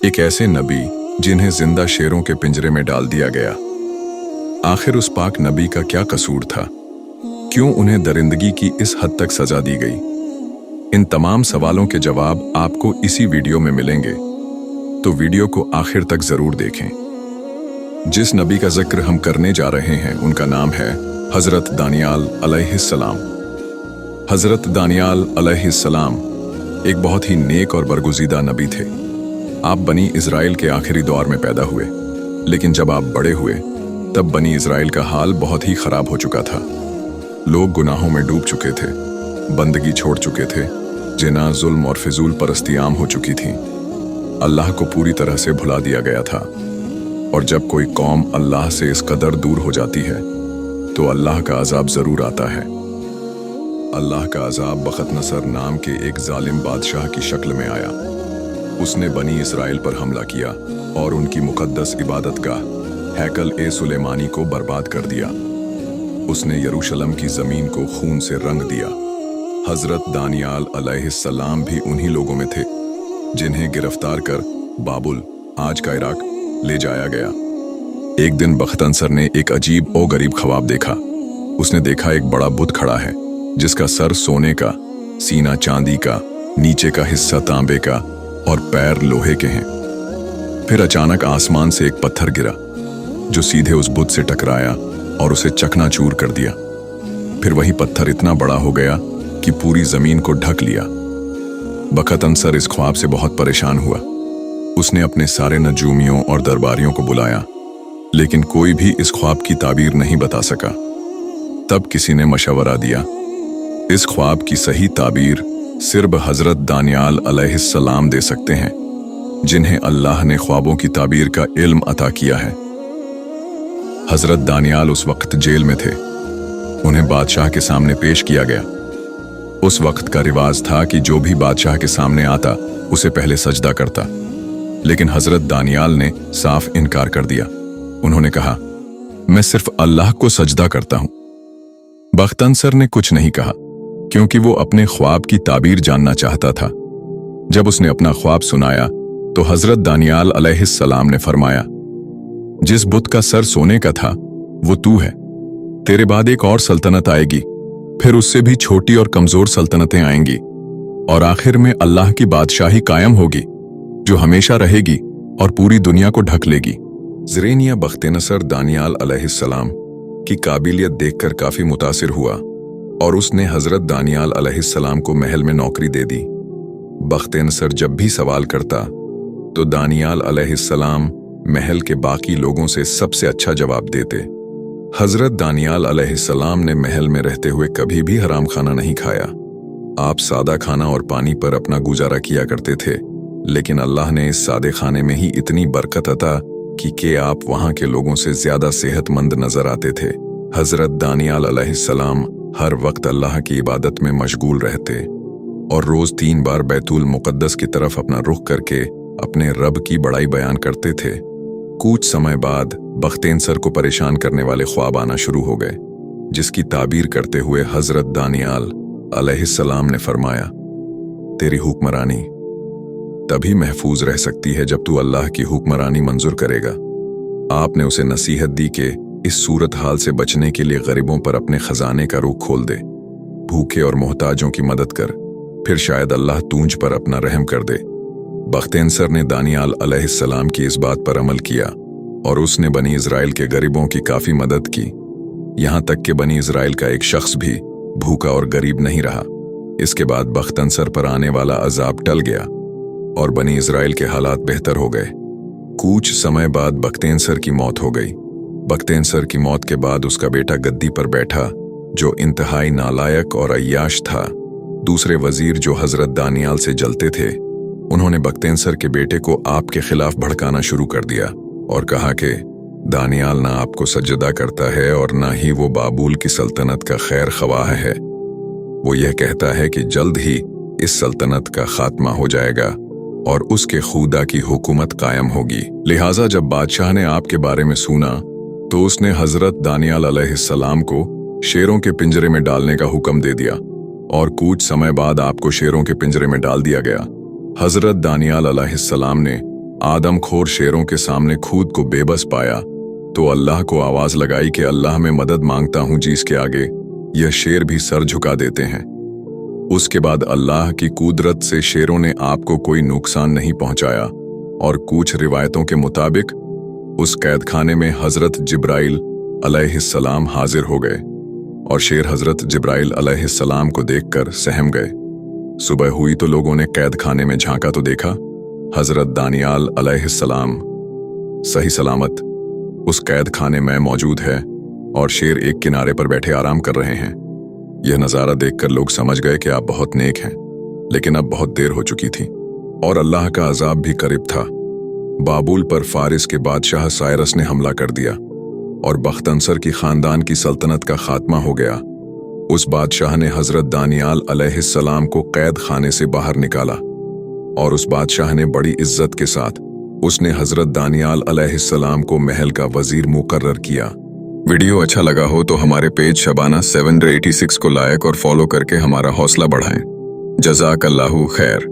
एक ऐसे नबी जिन्हें जिंदा शेरों के पिंजरे में डाल दिया गया। आखिर उस पाक नबी का क्या कसूर था? क्यों उन्हें दरिंदगी की इस हद तक सजा दी गई? इन तमाम सवालों के जवाब आपको इसी वीडियो में मिलेंगे, तो वीडियो को आखिर तक जरूर देखें। जिस नबी का जिक्र हम करने जा रहे हैं उनका नाम है हजरत दानियाल अलैहिस्सलाम। हजरत दानियाल अलैहिस्सलाम एक बहुत ही नेक और बरगुज़ीदा नबी थे। आप बनी इज़राइल के आखिरी दौर में पैदा हुए, लेकिन जब आप बड़े हुए तब बनी इज़राइल का हाल बहुत ही खराब हो चुका था। लोग गुनाहों में डूब चुके थे, बंदगी छोड़ चुके थे, जिना, जुल्म और फिजूल परस्ती आम हो चुकी थी। अल्लाह को पूरी तरह से भुला दिया गया था। और जब कोई कौम अल्लाह से इस कदर दूर हो जाती है तो अल्लाह का अजाब जरूर आता है। अल्लाह का अजाब बख्त नसर नाम के एक जालिम बादशाह की शक्ल में आया। उसने बनी इस्राइल पर हमला किया और उनकी मुकद्दस इबादतगाह हैकल ए सुलेमानी को बर्बाद कर दिया। उसने यरूशलेम की जमीन को खून से रंग दिया। हजरत दानियाल अलैहिस्सलाम भी उन्हीं लोगों में थे जिन्हें गिरफ्तार कर बाबुल, आज का इराक, ले जाया गया। एक दिन बख्तनसर ने एक अजीब और गरीब ख्वाब देखा। उसने देखा एक बड़ा बुत खड़ा है जिसका सर सोने का, सीना चांदी का, नीचे का हिस्सा तांबे का और पैर लोहे के हैं। फिर अचानक आसमान से एक पत्थर गिरा जो सीधे उस बुत से टकराया और उसे चकनाचूर कर दिया। फिर वही पत्थर इतना बड़ा हो गया कि पूरी जमीन को ढक लिया। बख्तनसर इस ख्वाब से बहुत परेशान हुआ। उसने अपने सारे नजूमियों और दरबारियों को बुलाया, लेकिन कोई भी इस ख्वाब की ताबीर नहीं बता सका। तब किसी ने मशवरा दिया, इस ख्वाब की सही ताबीर सिर्फ हजरत दानियाल अलैहिस्सलाम दे सकते हैं, जिन्हें अल्लाह ने ख्वाबों की ताबीर का इल्म अता किया है। हजरत दानियाल उस वक्त जेल में थे। उन्हें बादशाह के सामने पेश किया गया। उस वक्त का रिवाज था कि जो भी बादशाह के सामने आता उसे पहले सजदा करता, लेकिन हजरत दानियाल ने साफ इनकार कर दिया। उन्होंने कहा, मैं सिर्फ अल्लाह को सजदा करता हूं। बख्तनसर ने कुछ नहीं कहा, क्योंकि वो अपने ख्वाब की ताबीर जानना चाहता था। जब उसने अपना ख्वाब सुनाया तो हजरत दानियाल अलैहिस्सलाम ने फरमाया, जिस बुत का सर सोने का था वो तू है। तेरे बाद एक और सल्तनत आएगी, फिर उससे भी छोटी और कमजोर सल्तनतें आएंगी, और आखिर में अल्लाह की बादशाही कायम होगी जो हमेशा रहेगी और पूरी दुनिया को ढक लेगी। ज़रेनिया बख्तनसर दानियाल अलैहिस्सलाम की काबिलियत देखकर काफी मुतासिर हुआ और उसने हजरत दानियाल अलैहिस्सलाम को महल में नौकरी दे दी। बख्तनसर जब भी सवाल करता तो दानियाल अलैहिस्सलाम महल के बाकी लोगों से सबसे अच्छा जवाब देते। हजरत दानियाल अलैहिस्सलाम ने महल में रहते हुए कभी भी हराम खाना नहीं खाया। आप सादा खाना और पानी पर अपना गुजारा किया करते थे, लेकिन अल्लाह ने इस सादे खाने में ही इतनी बरकत अता कि आप वहां के लोगों से ज्यादा सेहतमंद नजर आते थे। हजरत दानियाल अलैहिस्सलाम हर वक्त अल्लाह की इबादत में मशगूल रहते और रोज 3 बार बैतुल मुकद्दस की तरफ अपना रुख करके अपने रब की बड़ाई बयान करते थे। कुछ समय बाद बख्तनसर को परेशान करने वाले ख्वाब आना शुरू हो गए, जिसकी ताबीर करते हुए हजरत दानियाल अलैहिस्सलाम ने फरमाया, तेरी हुक्मरानी तभी महफूज रह सकती है जब तू अल्लाह की हुक्मरानी मंजूर करेगा। आपने उसे नसीहत दी कि इस सूरत हाल से बचने के लिए गरीबों पर अपने खजाने का रुख खोल दे, भूखे और मोहताजों की मदद कर, फिर शायद अल्लाह तुझ पर अपना रहम कर दे। बख्तनसर ने दानियाल अलैहिस्सलाम की इस बात पर अमल किया और उसने बनी इज़राइल के गरीबों की काफी मदद की। यहां तक कि बनी इज़राइल का एक शख्स भी भूखा और गरीब नहीं रहा। इसके बाद बख्तनसर पर आने वाला अजाब टल गया और बनी इज़राइल के हालात बेहतर हो गए। कुछ समय बाद बख्तनसर की मौत हो गई। बख्तनसर की मौत के बाद उसका बेटा गद्दी पर बैठा, जो इंतहाई नालायक और अय्याश था। दूसरे वजीर जो हजरत दानियाल से जलते थे, उन्होंने बख्तनसर के बेटे को आपके खिलाफ भड़काना शुरू कर दिया और कहा कि दानियाल ना आपको सजदा करता है और ना ही वो बाबुल की सल्तनत का खैर ख्वाह है। वो यह कहता है कि जल्द ही इस सल्तनत का खात्मा हो जाएगा और उसके खुदा की हुकूमत कायम होगी। लिहाजा जब बादशाह ने आपके बारे में सुना तो उसने हजरत दानियाल अलैहिस्सलाम को शेरों के पिंजरे में डालने का हुक्म दे दिया और कुछ समय बाद आपको शेरों के पिंजरे में डाल दिया गया। हजरत दानियाल अलैहिस्सलाम ने आदमखोर शेरों के सामने खुद को बेबस पाया तो अल्लाह को आवाज लगाई कि अल्लाह मैं मदद मांगता हूं, जिसके आगे यह शेर भी सर झुका देते हैं। उसके बाद अल्लाह की कुदरत से शेरों ने आपको कोई नुकसान नहीं पहुंचाया और कुछ रिवायतों के मुताबिक उस कैदखाने में हजरत जिब्राइल अलैहिस्सलाम हाजिर हो गए और शेर हजरत जिब्राइल अलैहिस्सलाम को देखकर सहम गए। सुबह हुई तो लोगों ने कैदखाने में झांका तो देखा हजरत दानियाल अलैहिस्सलाम सही सलामत उस कैदखाने में मौजूद है और शेर एक किनारे पर बैठे आराम कर रहे हैं। यह नज़ारा देखकर लोग समझ गए कि आप बहुत नेक हैं, लेकिन अब बहुत देर हो चुकी थी और अल्लाह का अजाब भी करीब था। बाबुल पर फारिस के बादशाह साइरस ने हमला कर दिया और बख्तनसर की खानदान की सल्तनत का खात्मा हो गया। उस बादशाह ने हजरत दानियाल अलैहिस्सलाम को कैद खाने से बाहर निकाला और उस बादशाह ने बड़ी इज्जत के साथ उसने हजरत दानियाल अलैहिस्सलाम को महल का वजीर मुकर्रर किया। वीडियो अच्छा लगा हो तो हमारे पेज शबाना 786 को लाइक और फॉलो करके हमारा हौसला बढ़ाएं। जज़ाकल्लाहु खैर।